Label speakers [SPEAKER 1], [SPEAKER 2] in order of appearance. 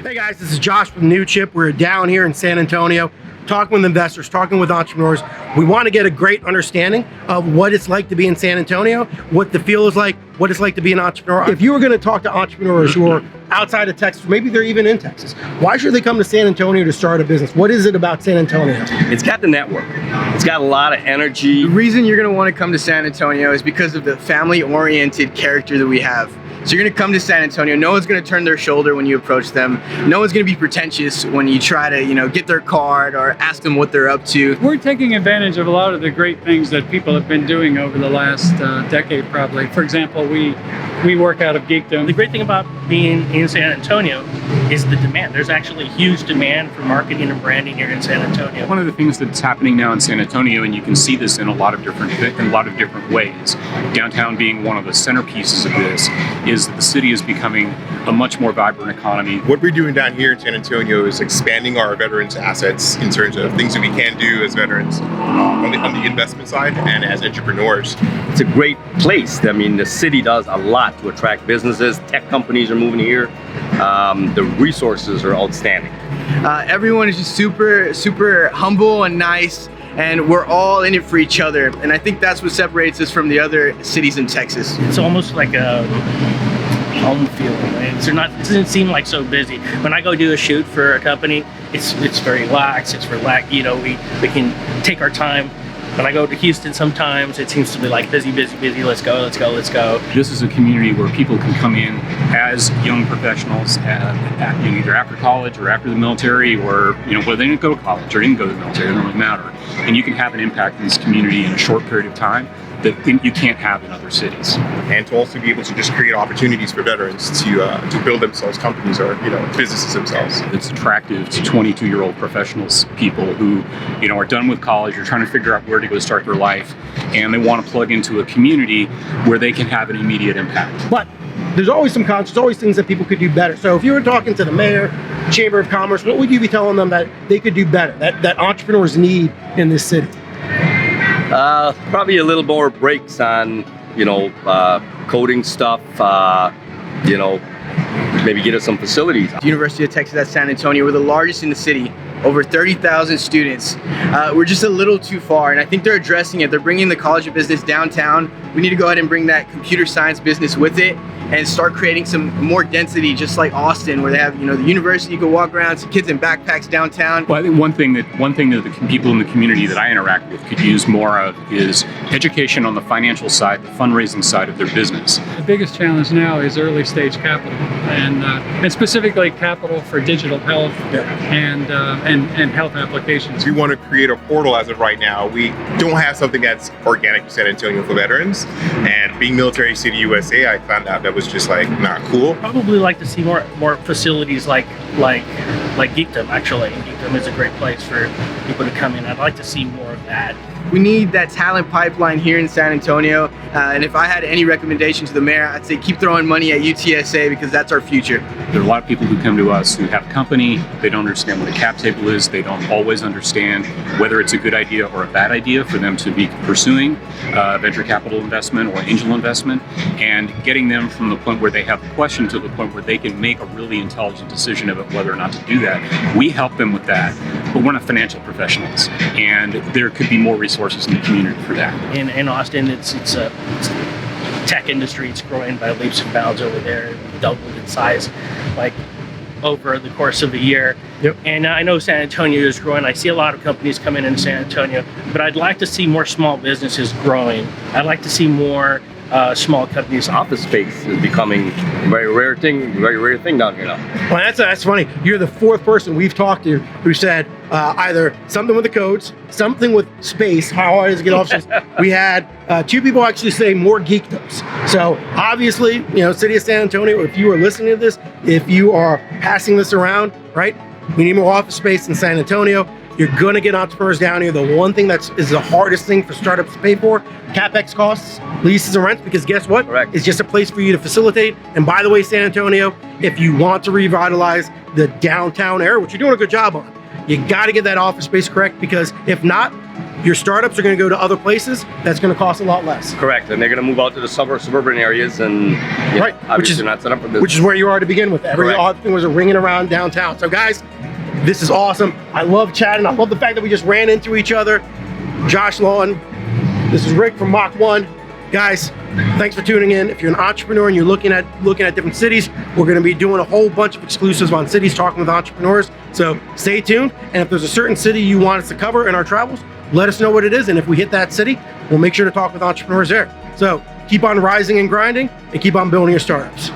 [SPEAKER 1] Hey guys, this is Josh from Newchip. We're down here in San Antonio talking with investors, talking with entrepreneurs. We want to get a great understanding of what it's like to be in San Antonio, what the feel is like, what it's like to be an entrepreneur. If you were going to talk to entrepreneurs who are outside of Texas, maybe they're even in Texas, why should they come to San Antonio to start a business? What is it about San Antonio?
[SPEAKER 2] It's got the network. It's got a lot of energy.
[SPEAKER 3] The reason you're going to want to come to San Antonio is because of the family-oriented character that we have. So you're going to come to San Antonio. No one's going to turn their shoulder when you approach them. No one's going to be pretentious when you try to, get their card or ask them what they're up to.
[SPEAKER 4] We're taking advantage of a lot of the great things that people have been doing over the last decade, probably. For example, we work out of geekdom.
[SPEAKER 5] The great thing about being in San Antonio is the demand. There's actually huge demand for marketing and branding here in San Antonio.
[SPEAKER 6] One of the things that's happening now in San Antonio, and you can see this in a lot of different ways, downtown being one of the centerpieces of this, is that the city is becoming a much more vibrant economy.
[SPEAKER 7] What we're doing down here in San Antonio is expanding our veterans assets in terms of things that we can do as veterans on the investment side and as entrepreneurs.
[SPEAKER 2] It's a great place. I mean, the city does a lot to attract businesses. Tech companies are moving here. The resources are outstanding.
[SPEAKER 3] Everyone is just super humble and nice, and we're all in it for each other. And I think that's what separates us from the other cities in Texas.
[SPEAKER 5] It's almost like a home feeling. It doesn't seem like so busy. When I go do a shoot for a company, it's very lax. It's relaxed. We can take our time. When I go to Houston, sometimes it seems to be like busy. Let's go.
[SPEAKER 6] This is a community where people can come in as young professionals, either after college or after the military, or whether they didn't go to college or didn't go to the military, it doesn't really matter. And you can have an impact in this community in a short period of time that you can't have in other cities.
[SPEAKER 7] And to also be able to just create opportunities for veterans to build themselves companies or businesses themselves.
[SPEAKER 6] It's attractive to 22-year-old professionals, people who are done with college, are trying to figure out where to go start their life, and they want to plug into a community where they can have an immediate impact.
[SPEAKER 1] But there's always some cons, there's always things that people could do better. So if you were talking to the mayor, Chamber of Commerce, what would you be telling them that they could do better, that entrepreneurs need in this city?
[SPEAKER 2] Probably a little more breaks on, coding stuff, maybe get us some facilities.
[SPEAKER 3] University of Texas at San Antonio, we're the largest in the city, over 30,000 students. We're just a little too far, and I think they're addressing it. They're bringing the College of Business downtown. We need to go ahead and bring that computer science business with it and start creating some more density, just like Austin, where they have, the university, you can walk around, some kids in backpacks downtown.
[SPEAKER 6] Well, I think one thing that the people in the community that I interact with could use more of is education on the financial side, the fundraising side of their business.
[SPEAKER 4] The biggest challenge now is early stage capital, and specifically capital for digital health and health applications.
[SPEAKER 7] We want to create a portal as of right now. We don't have something that's organic to San Antonio for veterans, and being Military City USA, I found out that was just not cool.
[SPEAKER 5] Probably like to see more facilities like geekdom. Actually, geekdom is a great place for people to come in. I'd like to see more of that.
[SPEAKER 3] We need that talent pipeline here in San Antonio, and if I had any recommendation to the mayor, I'd say keep throwing money at UTSA, because that's our future.
[SPEAKER 6] There are a lot of people who come to us who have a company, they don't understand what a cap table is, they don't always understand whether it's a good idea or a bad idea for them to be pursuing venture capital investment or angel investment, and getting them from the point where they have a question to the point where they can make a really intelligent decision about whether or not to do that. We help them with that, but we're not financial professionals, and there could be more resources in the community for that.
[SPEAKER 5] In Austin, it's a tech industry. It's growing by leaps and bounds over there. It doubled in size, over the course of a year.
[SPEAKER 1] Yep.
[SPEAKER 5] And I know San Antonio is growing. I see a lot of companies come in San Antonio, but I'd like to see more small businesses growing. I'd like to see more small companies.
[SPEAKER 2] Office space is becoming a very rare thing down here now.
[SPEAKER 1] Well, that's funny. You're the fourth person we've talked to who said either something with the codes, something with space, how hard is it to get offices. We had two people actually say more geekdoms. So obviously, City of San Antonio, if you are listening to this, if you are passing this around, right, we need more office space in San Antonio. You're going to get entrepreneurs down here. The one thing is the hardest thing for startups to pay for, CapEx costs, leases and rents, because guess what?
[SPEAKER 2] Correct.
[SPEAKER 1] It's just a place for you to facilitate. And by the way, San Antonio, if you want to revitalize the downtown area, which you're doing a good job on, you got to get that office space correct, because if not, your startups are going to go to other places. That's going to cost a lot less.
[SPEAKER 2] Correct, and they're going to move out to the suburban areas, and
[SPEAKER 1] Right,
[SPEAKER 2] obviously not set up for business.
[SPEAKER 1] Which is where you are to begin with. Every
[SPEAKER 2] Correct.
[SPEAKER 1] odd thing was ringing around downtown. So guys, this is awesome. I love chatting. I love the fact that we just ran into each other. Josh Lawton, this is Rick from Mach 1. Guys, thanks for tuning in. If you're an entrepreneur and you're looking at different cities, we're going to be doing a whole bunch of exclusives on cities, talking with entrepreneurs. So stay tuned. And if there's a certain city you want us to cover in our travels, let us know what it is. And if we hit that city, we'll make sure to talk with entrepreneurs there. So keep on rising and grinding and keep on building your startups.